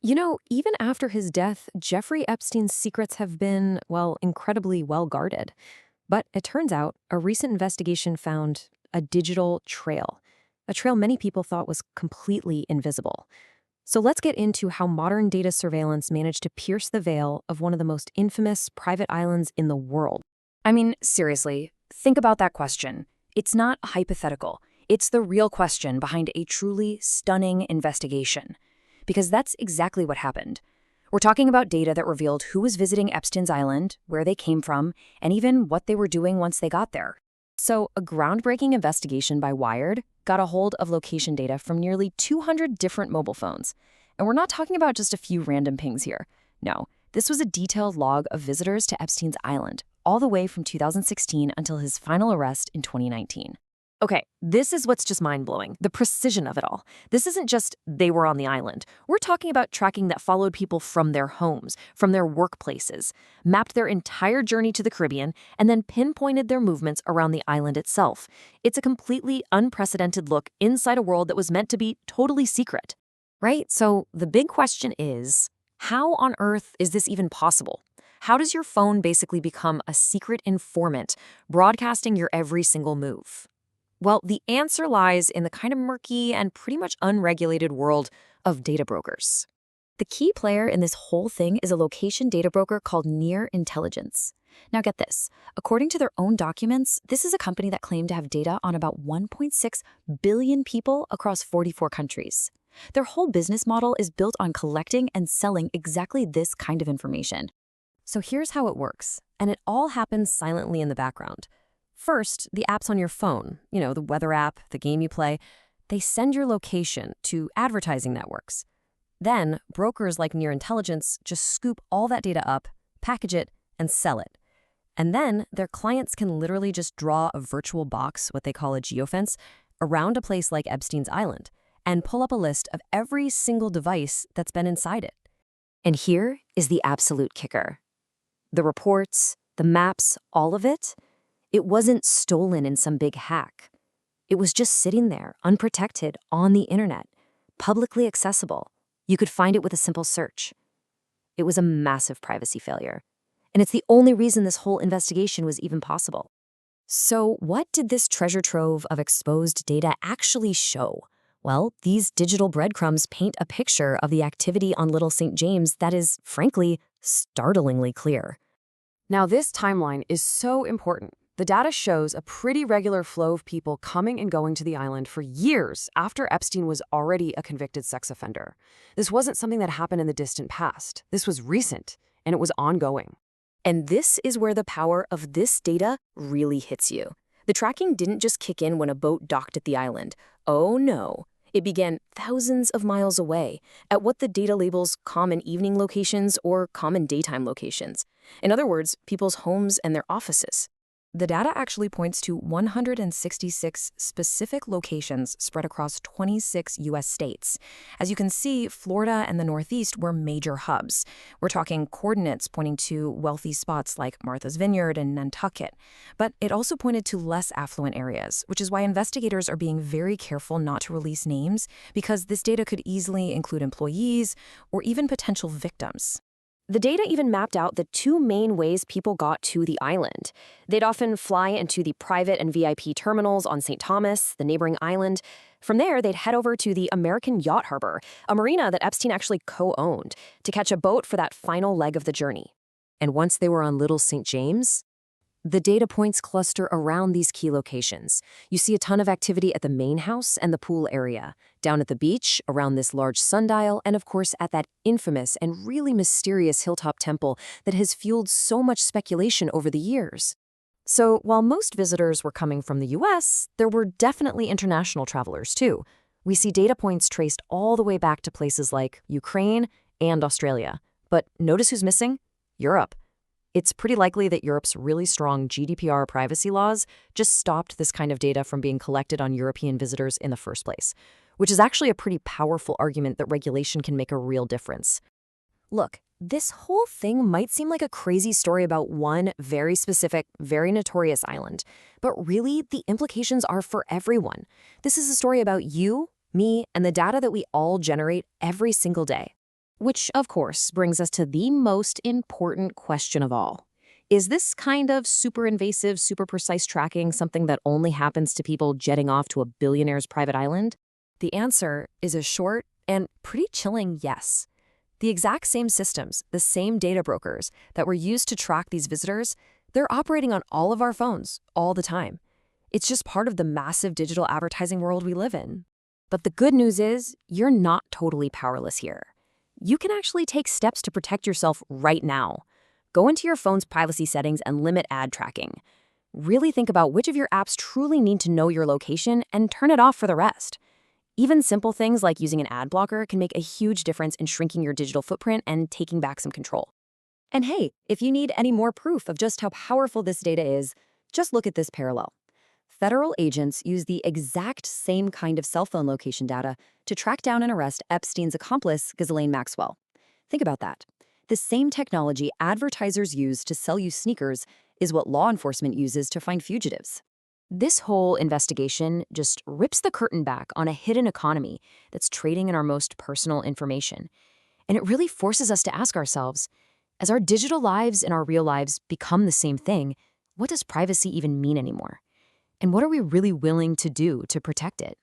Even after his death, Jeffrey Epstein's secrets have been, well, incredibly well guarded. But it turns out a recent investigation found a digital trail, a trail many people thought was completely invisible. So let's get into how modern data surveillance managed to pierce the veil of one of the most infamous private islands in the world. I mean, seriously, think about that question. It's not hypothetical. It's the real question behind a truly stunning investigation. Because that's exactly what happened. We're talking about data that revealed who was visiting Epstein's Island, where they came from, and even what they were doing once they got there. So, a groundbreaking investigation by Wired got a hold of location data from nearly 200 different mobile phones. And we're not talking about just a few random pings here. No, this was a detailed log of visitors to Epstein's Island, all the way from 2016 until his final arrest in 2019. Okay, this is what's just mind-blowing, the precision of it all. This isn't just they were on the island. We're talking about tracking that followed people from their homes, from their workplaces, mapped their entire journey to the Caribbean, and then pinpointed their movements around the island itself. It's a completely unprecedented look inside a world that was meant to be totally secret. Right? So the big question is, how on earth is this even possible? How does your phone basically become a secret informant, broadcasting your every single move? Well, the answer lies in the kind of murky and pretty much unregulated world of data brokers. The key player in this whole thing is a location data broker called Near Intelligence. Now get this. According to their own documents, this is a company that claimed to have data on about 1.6 billion people across 44 countries. Their whole business model is built on collecting and selling exactly this kind of information. So here's how it works, and it all happens silently in the background. First, the apps on your phone, the weather app, the game you play, they send your location to advertising networks. Then, brokers like Near Intelligence just scoop all that data up, package it, and sell it. And then, their clients can literally just draw a virtual box, what they call a geofence, around a place like Epstein's Island, and pull up a list of every single device that's been inside it. And here is the absolute kicker. The reports, the maps, all of it, it wasn't stolen in some big hack. It was just sitting there, unprotected, on the internet, publicly accessible. You could find it with a simple search. It was a massive privacy failure. And it's the only reason this whole investigation was even possible. So what did this treasure trove of exposed data actually show? Well, these digital breadcrumbs paint a picture of the activity on Little St. James that is, frankly, startlingly clear. Now, this timeline is so important. The data shows a pretty regular flow of people coming and going to the island for years after Epstein was already a convicted sex offender. This wasn't something that happened in the distant past. This was recent, and it was ongoing. And this is where the power of this data really hits you. The tracking didn't just kick in when a boat docked at the island. Oh no. It began thousands of miles away at what the data labels common evening locations or common daytime locations. In other words, people's homes and their offices. The data actually points to 166 specific locations spread across 26 U.S. states. As you can see, Florida and the Northeast were major hubs. We're talking coordinates pointing to wealthy spots like Martha's Vineyard and Nantucket. But it also pointed to less affluent areas, which is why investigators are being very careful not to release names, because this data could easily include employees or even potential victims. The data even mapped out the two main ways people got to the island. They'd often fly into the private and VIP terminals on St. Thomas, the neighboring island. From there, they'd head over to the American Yacht Harbor, a marina that Epstein actually co-owned, to catch a boat for that final leg of the journey. And once they were on Little St. James, the data points cluster around these key locations. You see a ton of activity at the main house and the pool area, down at the beach, around this large sundial, and of course at that infamous and really mysterious hilltop temple that has fueled so much speculation over the years. So while most visitors were coming from the US, there were definitely international travelers too. We see data points traced all the way back to places like Ukraine and Australia. But notice who's missing? Europe. It's pretty likely that Europe's really strong GDPR privacy laws just stopped this kind of data from being collected on European visitors in the first place, which is actually a pretty powerful argument that regulation can make a real difference. Look, this whole thing might seem like a crazy story about one very specific, very notorious island, but really the implications are for everyone. This is a story about you, me, and the data that we all generate every single day. Which, of course, brings us to the most important question of all. Is this kind of super invasive, super precise tracking something that only happens to people jetting off to a billionaire's private island? The answer is a short and pretty chilling yes. The exact same systems, the same data brokers that were used to track these visitors, they're operating on all of our phones all the time. It's just part of the massive digital advertising world we live in. But the good news is, you're not totally powerless here. You can actually take steps to protect yourself right now. Go into your phone's privacy settings and limit ad tracking. Really think about which of your apps truly need to know your location and turn it off for the rest. Even simple things like using an ad blocker can make a huge difference in shrinking your digital footprint and taking back some control. And hey, if you need any more proof of just how powerful this data is, just look at this parallel. Federal agents use the exact same kind of cell phone location data to track down and arrest Epstein's accomplice, Ghislaine Maxwell. Think about that. The same technology advertisers use to sell you sneakers is what law enforcement uses to find fugitives. This whole investigation just rips the curtain back on a hidden economy that's trading in our most personal information. And it really forces us to ask ourselves, as our digital lives and our real lives become the same thing, what does privacy even mean anymore? And what are we really willing to do to protect it?